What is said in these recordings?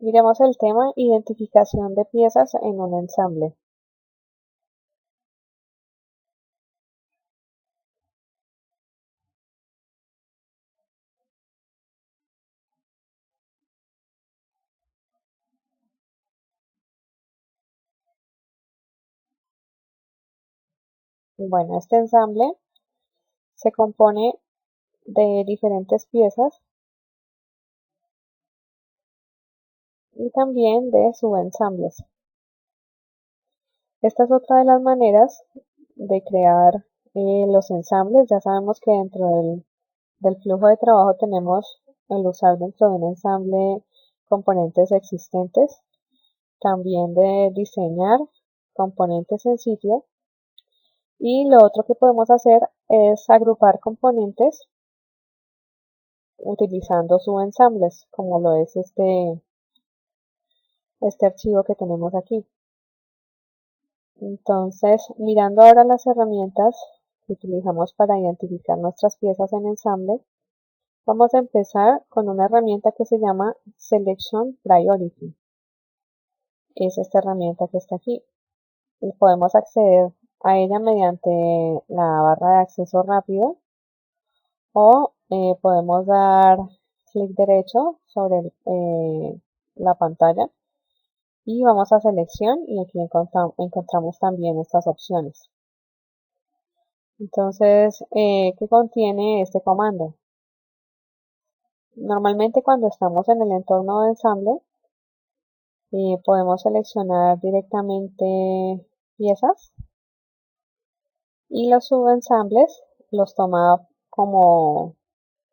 Miremos el tema identificación de piezas en un ensamble. Bueno, este ensamble se compone de diferentes piezas y también de subensambles. Esta es otra de las maneras de crear los ensambles. Ya sabemos que dentro del flujo de trabajo tenemos el usar dentro de un ensamble componentes existentes, también de diseñar componentes en sitio, y lo otro que podemos hacer es agrupar componentes utilizando subensambles, como lo es este archivo que tenemos aquí. Entonces, mirando ahora las herramientas que utilizamos para identificar nuestras piezas en ensamble, vamos a empezar con una herramienta que se llama Selection Priority. Es esta herramienta que está aquí. Y podemos acceder a ella mediante la barra de acceso rápido o podemos dar clic derecho sobre la pantalla y vamos a selección y aquí encontramos también estas opciones. Entonces, ¿qué contiene este comando? Normalmente cuando estamos en el entorno de ensamble, podemos seleccionar directamente piezas y los subensambles los toma como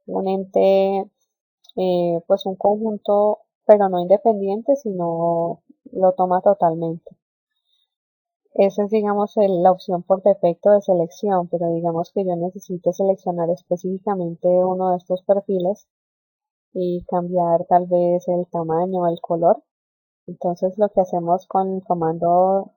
un ente, pues un conjunto, pero no independiente, sino lo toma totalmente. Esa es, digamos, la opción por defecto de selección, pero digamos que yo necesite seleccionar específicamente uno de estos perfiles y cambiar tal vez el tamaño o el color. Entonces lo que hacemos con el comando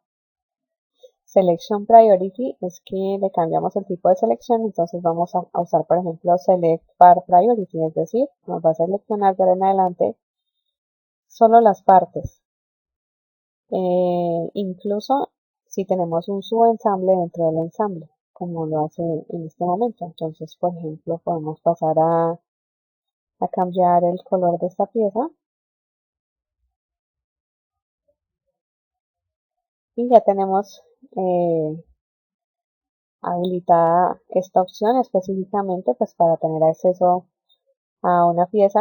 Selection Priority es que le cambiamos el tipo de selección, entonces vamos a usar por ejemplo Select Part Priority, es decir, nos va a seleccionar de ahora en adelante solo las partes, incluso si tenemos un subensamble dentro del ensamble, como lo hace en este momento. Entonces, por ejemplo, podemos pasar a cambiar el color de esta pieza y ya tenemos habilitada esta opción específicamente pues para tener acceso a una pieza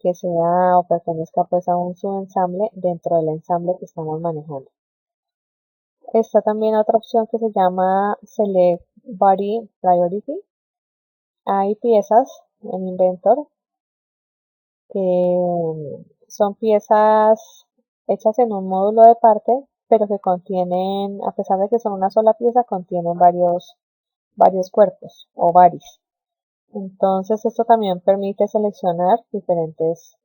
que sea o pertenezca pues a un subensamble dentro del ensamble que estamos manejando. Está también otra opción que se llama Select Body Priority. Hay piezas en Inventor que son piezas hechas en un módulo de parte, pero que contienen, a pesar de que son una sola pieza, contienen varios cuerpos o varis. Entonces esto también permite seleccionar diferentes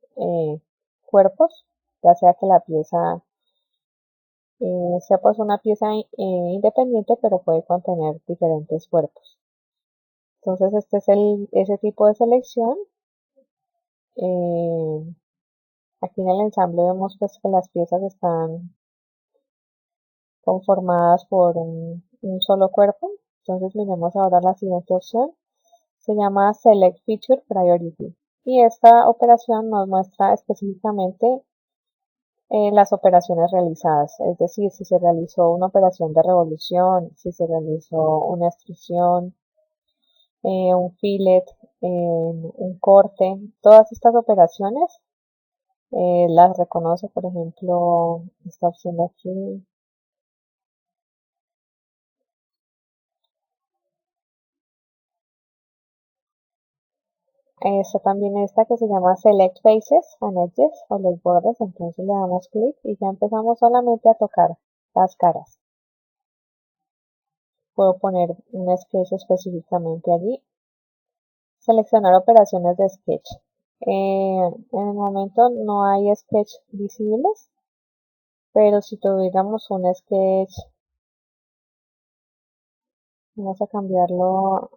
cuerpos, ya sea que la pieza sea pues una pieza independiente, pero puede contener diferentes cuerpos. Entonces este es ese tipo de selección. Eh, Aquí en el ensamble vemos pues que las piezas están conformadas por un solo cuerpo. Entonces miremos ahora la siguiente opción. Se llama Select Feature Priority. Y esta operación nos muestra específicamente las operaciones realizadas, es decir, si se realizó una operación de revolución, si se realizó una extrusión, un fillet, un corte, todas estas operaciones las reconoce, por ejemplo, esta opción de aquí. Está también esta que se llama Select Faces and Edges o los bordes, entonces le damos clic y ya empezamos solamente a tocar las caras. Puedo poner un sketch específicamente allí. Seleccionar operaciones de sketch. En el momento no hay sketch visibles, pero si tuviéramos un sketch, vamos a cambiarlo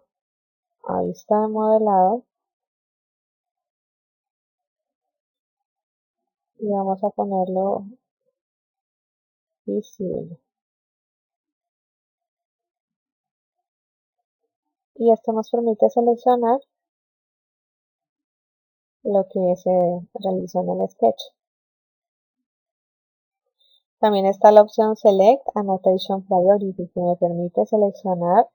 a vista de modelado y vamos a ponerlo visible. Y esto nos permite seleccionar lo que se realizó en el sketch. También está la opción Select Annotation Priority, que me permite seleccionar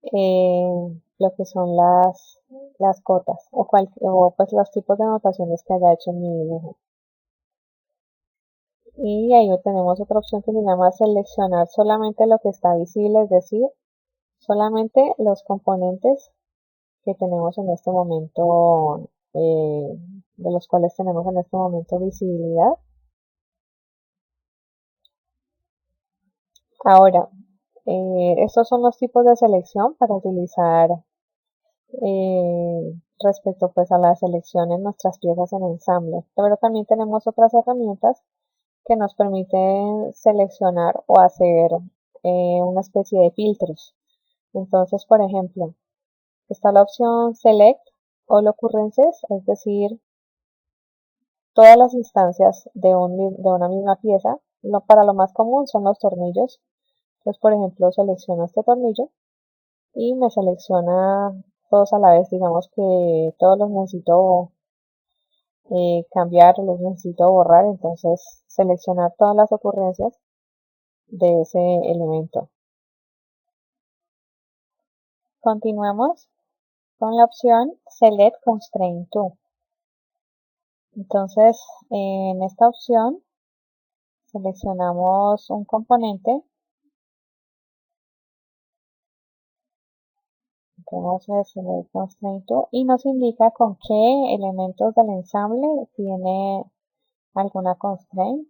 lo que son las cotas o pues los tipos de anotaciones que haya hecho en mi dibujo. Y ahí tenemos otra opción que se llama seleccionar solamente lo que está visible, es decir, solamente los componentes que tenemos en este momento, de los cuales tenemos en este momento visibilidad. Ahora, estos son los tipos de selección para utilizar respecto pues a la selección en nuestras piezas en ensamble, pero también tenemos otras herramientas que nos permiten seleccionar o hacer una especie de filtros. Entonces, por ejemplo, está la opción Select All Occurrences, es decir, todas las instancias de una misma pieza. Para lo más común son los tornillos. Entonces, por ejemplo, selecciono este tornillo y me selecciona todos a la vez. Digamos que todos los necesito cambiar, los necesito borrar. Entonces, seleccionar todas las ocurrencias de ese elemento. Continuemos con la opción Select Constraint To. Entonces, en esta opción seleccionamos un componente. Entonces, Select Constraint To y nos indica con qué elementos del ensamble tiene alguna constraint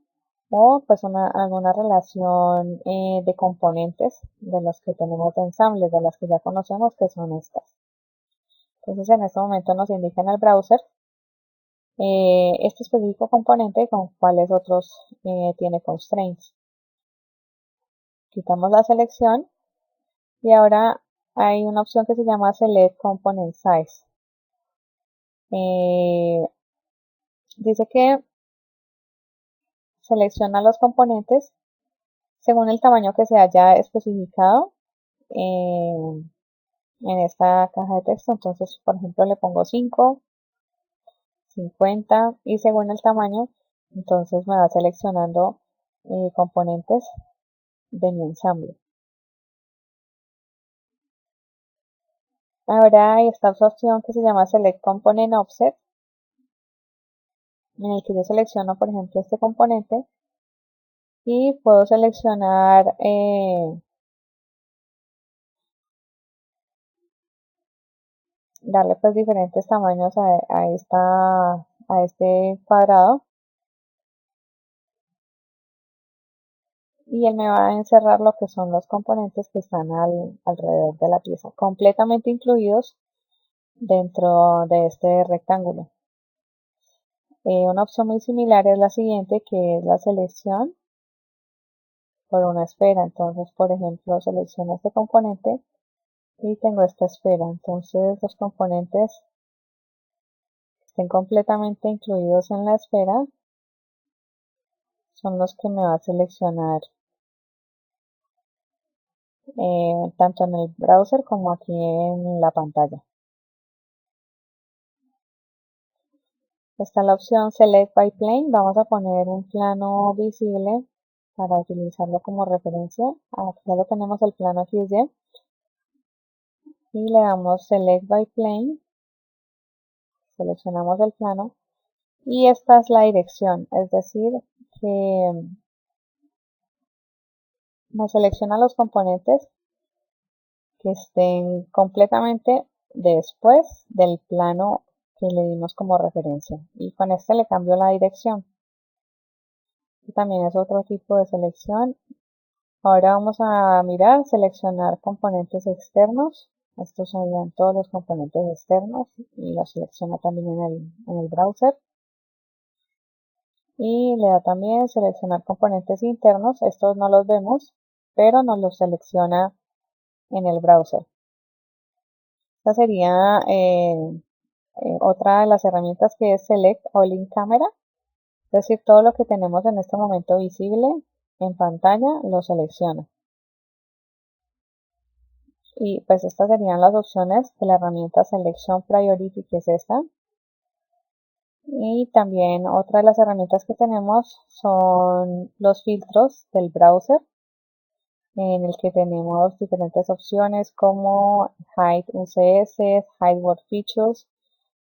o pues alguna relación de componentes de los que tenemos de ensamble, de las que ya conocemos que son estas. Entonces, en este momento nos indica en el browser este específico componente con cuáles otros tiene constraints. Quitamos la selección y ahora hay una opción que se llama Select Component Size. Dice que selecciona los componentes según el tamaño que se haya especificado en esta caja de texto. Entonces, por ejemplo, le pongo 5, 50 y según el tamaño, entonces me va seleccionando componentes de mi ensamble. Ahora hay esta opción que se llama Select Component Offset, en el que yo selecciono, por ejemplo, este componente y puedo seleccionar darle pues diferentes tamaños a este cuadrado y él me va a encerrar lo que son los componentes que están alrededor de la pieza, completamente incluidos dentro de este rectángulo. Una opción muy similar es la siguiente, que es la selección por una esfera. Entonces, por ejemplo, selecciono este componente y tengo esta esfera. Entonces, los componentes que estén completamente incluidos en la esfera son los que me va a seleccionar tanto en el browser como aquí en la pantalla. Está la opción Select by Plane. Vamos a poner un plano visible para utilizarlo como referencia. Aquí ya lo tenemos el plano XY. Y le damos Select by Plane. Seleccionamos el plano. Y esta es la dirección. Es decir, que me selecciona los componentes que estén completamente después del plano que le dimos como referencia. Y con este le cambio la dirección. Y también es otro tipo de selección. Ahora vamos a mirar, seleccionar componentes externos. Estos serían todos los componentes externos y los selecciona también en el browser. Y le da también seleccionar componentes internos. Estos no los vemos, pero nos los selecciona en el browser. Esta sería otra de las herramientas que es Select All in Camera. Es decir, todo lo que tenemos en este momento visible en pantalla lo selecciona. Y pues estas serían las opciones de la herramienta Selection Priority, que es esta. Y también otra de las herramientas que tenemos son los filtros del browser, en el que tenemos diferentes opciones como Hide UCS, Hide Word Features,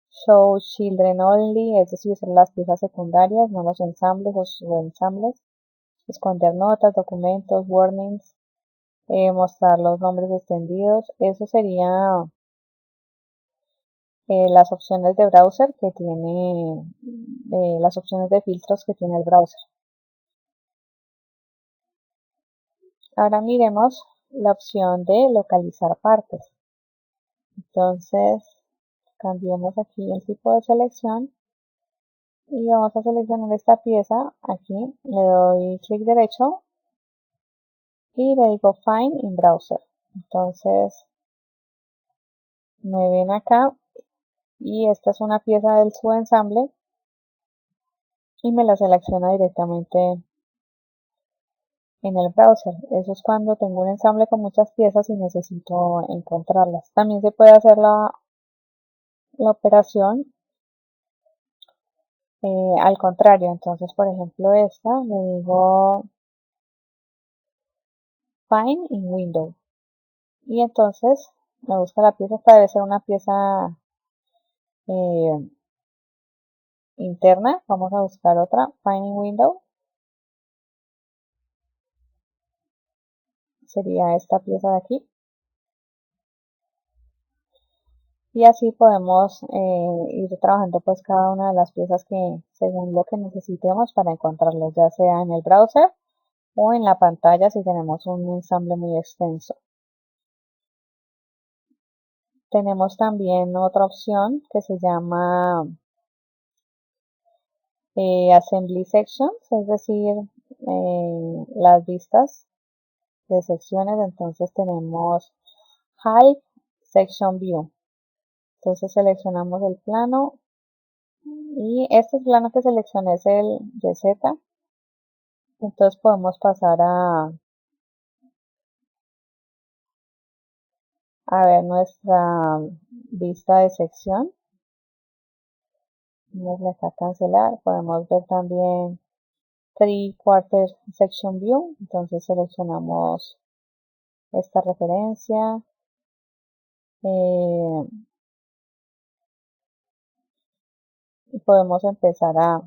Show Children Only, es decir, son las piezas secundarias, no los ensambles o subensambles, esconder notas, documentos, warnings, mostrar los nombres extendidos. Eso sería las opciones de browser que tiene, las opciones de filtros que tiene el browser. Ahora miremos la opción de localizar partes. Entonces, cambiemos aquí el tipo de selección y vamos a seleccionar esta pieza. Aquí le doy clic derecho y le digo Find in Browser. Entonces, me ven acá y esta es una pieza del subensamble y me la selecciona directamente en el browser. Eso es cuando tengo un ensamble con muchas piezas y necesito encontrarlas. También se puede hacer la operación al contrario. Entonces, por ejemplo, esta le digo Find in Window y entonces me busca la pieza. Esta debe ser una pieza eh, interna. Vamos a buscar otra, Find in Window. Sería esta pieza de aquí. Y así podemos ir trabajando pues cada una de las piezas que según lo que necesitemos para encontrarlos, ya sea en el browser o en la pantalla si tenemos un ensamble muy extenso. Tenemos también otra opción que se llama Assembly Sections, es decir, las vistas de secciones. Entonces tenemos Hide Section View. Entonces seleccionamos el plano y este plano que seleccioné es el de Z. Entonces podemos pasar a ver nuestra vista de sección. Vamos acá a cancelar. Podemos ver también 3/4 Section View. Entonces seleccionamos esta referencia. Y podemos empezar a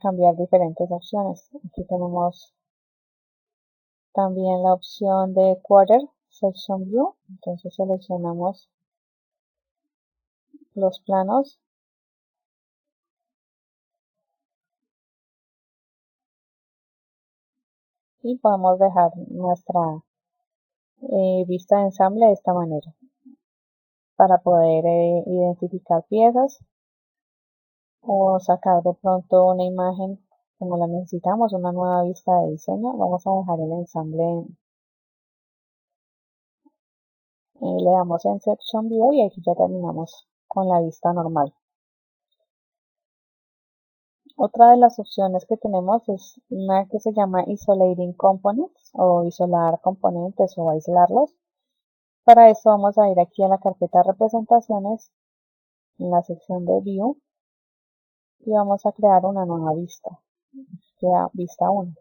cambiar diferentes opciones. Aquí tenemos también la opción de Quarter Section View. Entonces seleccionamos los planos y podemos dejar nuestra vista de ensamble de esta manera para poder identificar piezas o sacar de pronto una imagen como la necesitamos, una nueva vista de diseño. Vamos a dejar el ensamble, le damos en Section View y aquí ya terminamos con la vista normal. Otra de las opciones que tenemos es una que se llama Isolating Components o isolar componentes o aislarlos. Para esto vamos a ir aquí a la carpeta de representaciones en la sección de View y vamos a crear una nueva vista, vista 1.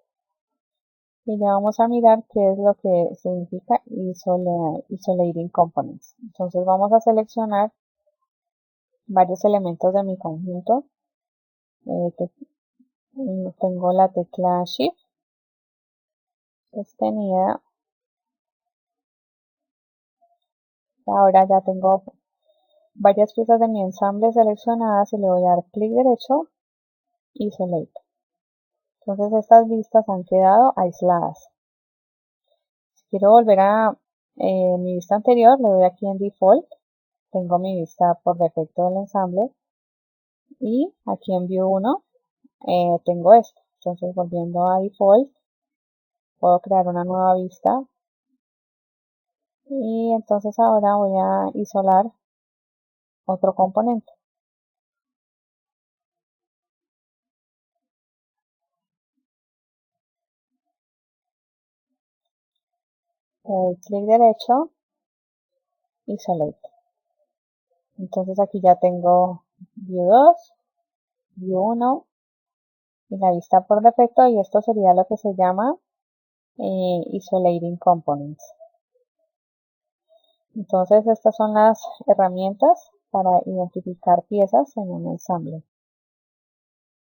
Y ya vamos a mirar qué es lo que significa Isolating Components. Entonces vamos a seleccionar varios elementos de mi conjunto. Tengo la tecla Shift sostenida. Ahora ya tengo varias piezas de mi ensamble seleccionadas y le voy a dar clic derecho y Isolate. Entonces estas vistas han quedado aisladas. Si quiero volver a mi vista anterior, le doy aquí en Default. Tengo mi vista por defecto del ensamble. Y aquí en View 1 tengo esto. Entonces volviendo a Default, puedo crear una nueva vista. Y entonces ahora voy a isolar otro componente. clic derecho, Isolate. Entonces aquí ya tengo View 2, View 1 y la vista por defecto, y esto sería lo que se llama Isolating Components. Entonces estas son las herramientas para identificar piezas en un ensamble.